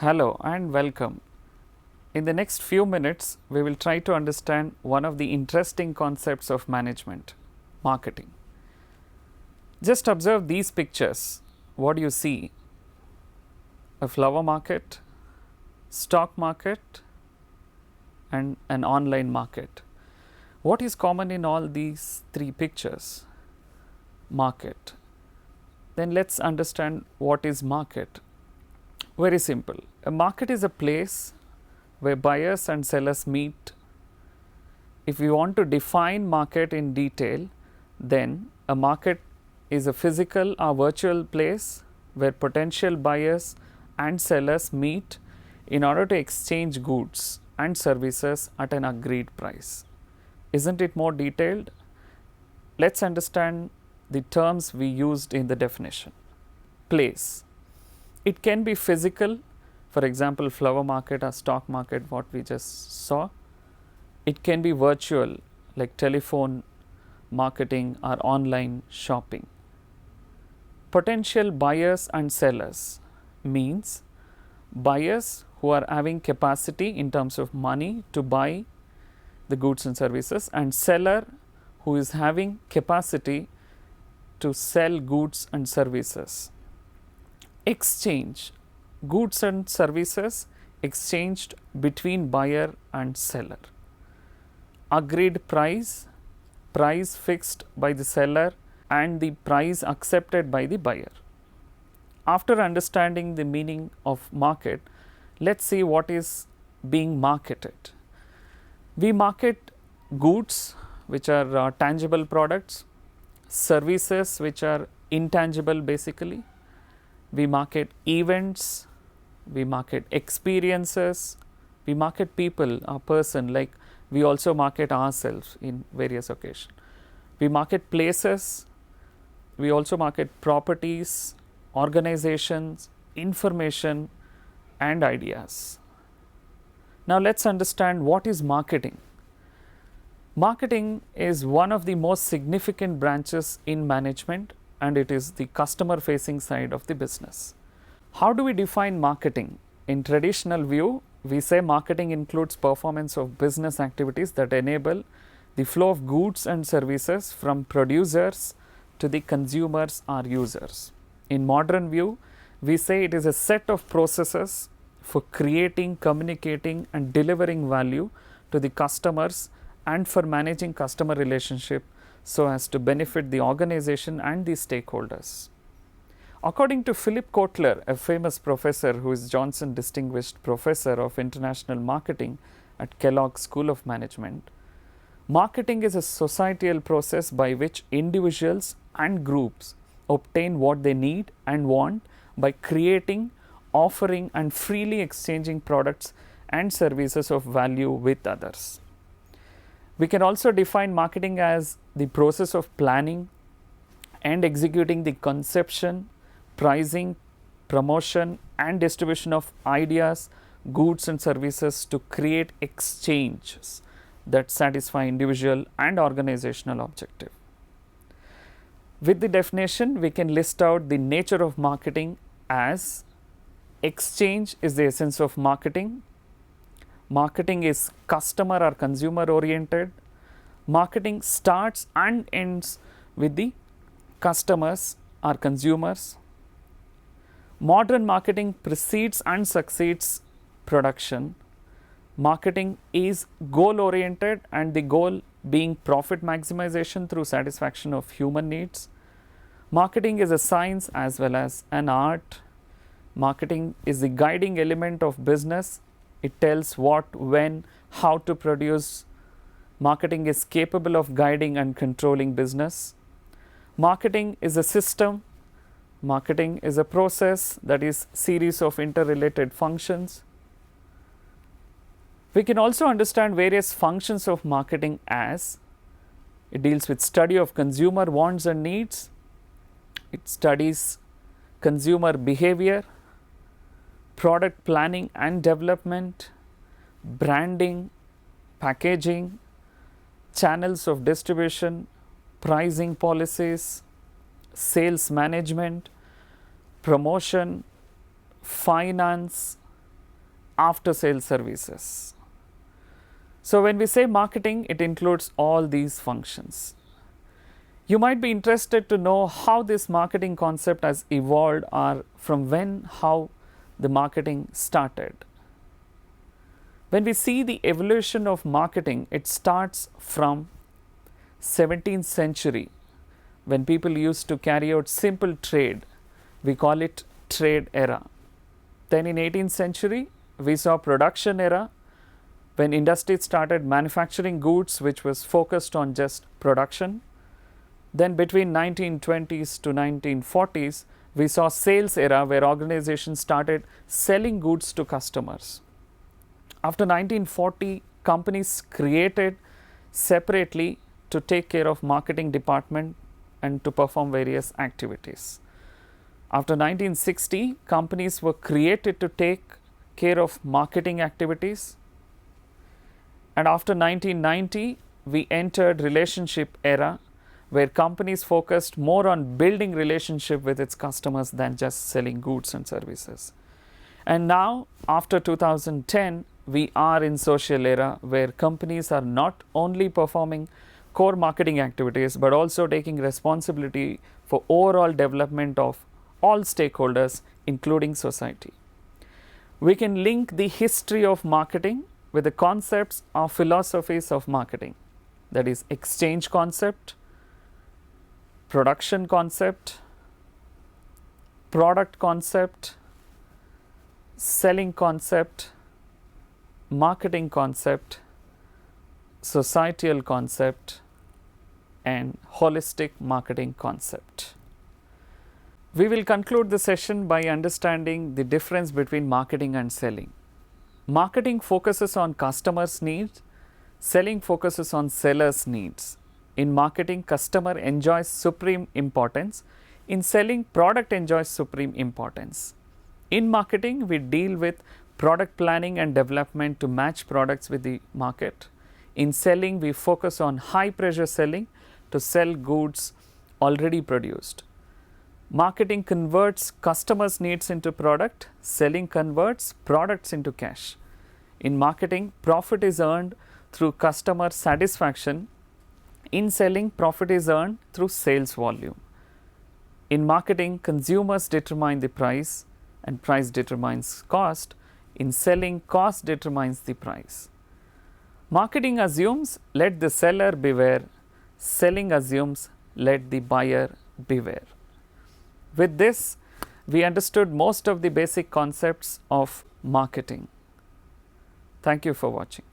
Hello and welcome. In the next few minutes, we will try to understand one of the interesting concepts of management, marketing. Just observe these pictures. What do you see? A flower market, stock market, and an online market. What is common in all these three pictures? Market. Then let's understand what is market. Very simple. A market is a place where buyers and sellers meet. If we want to define market in detail, then a market is a physical or virtual place where potential buyers and sellers meet in order to exchange goods and services at an agreed price. Isn't it more detailed? Let's understand the terms we used in the definition. Place. It can be physical, for example, flower market or stock market, what we just saw. It can be virtual, like telephone marketing or online shopping. Potential buyers and sellers means buyers who are having capacity in terms of money to buy the goods and services, and seller who is having capacity to sell goods and services. Exchange, goods and services exchanged between buyer and seller. Agreed price, price fixed by the seller and the price accepted by the buyer. After understanding the meaning of market, let's see what is being marketed. We market goods, which are tangible products, services which are intangible basically. We market events, we market experiences, we market people, a person, like we also market ourselves in various occasions. We market places, we also market properties, organizations, information and ideas. Now let's understand what is marketing. Marketing is one of the most significant branches in management, and it is the customer facing side of the business. How do we define marketing? In traditional view, we say marketing includes performance of business activities that enable the flow of goods and services from producers to the consumers or users. In modern view, we say it is a set of processes for creating, communicating and delivering value to the customers and for managing customer relationship so as to benefit the organization and the stakeholders. According to Philip Kotler, a famous professor who is Johnson Distinguished Professor of International Marketing at Kellogg School of Management, marketing is a societal process by which individuals and groups obtain what they need and want by creating, offering and freely exchanging products and services of value with others. We can also define marketing as the process of planning and executing the conception, pricing, promotion and distribution of ideas, goods and services to create exchanges that satisfy individual and organizational objective. With the definition, we can list out the nature of marketing as exchange is the essence of marketing. Marketing is customer or consumer oriented. Marketing starts and ends with the customers or consumers. Modern marketing precedes and succeeds production. Marketing is goal oriented, and the goal being profit maximization through satisfaction of human needs. Marketing is a science as well as an art. Marketing is the guiding element of business. It tells what, when, how to produce. Marketing is capable of guiding and controlling business. Marketing is a system. Marketing is a process, that is series of interrelated functions. We can also understand various functions of marketing as it deals with study of consumer wants and needs. It studies consumer behavior, product planning and development, branding, packaging, channels of distribution, pricing policies, sales management, promotion, finance, after sales services. So, when we say marketing, it includes all these functions. You might be interested to know how this marketing concept has evolved, or from when, how the marketing started. When we see the evolution of marketing, it starts from 17th century, when people used to carry out simple trade. We call it trade era. Then in 18th century, we saw production era, when industries started manufacturing goods which was focused on just production. Then between 1920s to 1940s, we saw sales era, where organizations started selling goods to customers. After 1940, companies created separately to take care of marketing department and to perform various activities. After 1960, companies were created to take care of marketing activities. And after 1990, we entered relationship era, where companies focused more on building relationship with its customers than just selling goods and services. And now, after 2010, we are in social era, where companies are not only performing core marketing activities, but also taking responsibility for overall development of all stakeholders, including society. We can link the history of marketing with the concepts or philosophies of marketing, that is exchange concept, production concept, product concept, selling concept, marketing concept, societal concept, and holistic marketing concept. We will conclude the session by understanding the difference between marketing and selling. Marketing focuses on customers' needs, selling focuses on sellers' needs. In marketing, customer enjoys supreme importance. In selling, product enjoys supreme importance. In marketing, we deal with product planning and development to match products with the market. In selling, we focus on high pressure selling to sell goods already produced. Marketing converts customers' needs into product, selling converts products into cash. In marketing, profit is earned through customer satisfaction. In selling, profit is earned through sales volume. In marketing, consumers determine the price and price determines cost. In selling, cost determines the price. Marketing assumes let the seller beware. Selling assumes let the buyer beware. With this, we understood most of the basic concepts of marketing. Thank you for watching.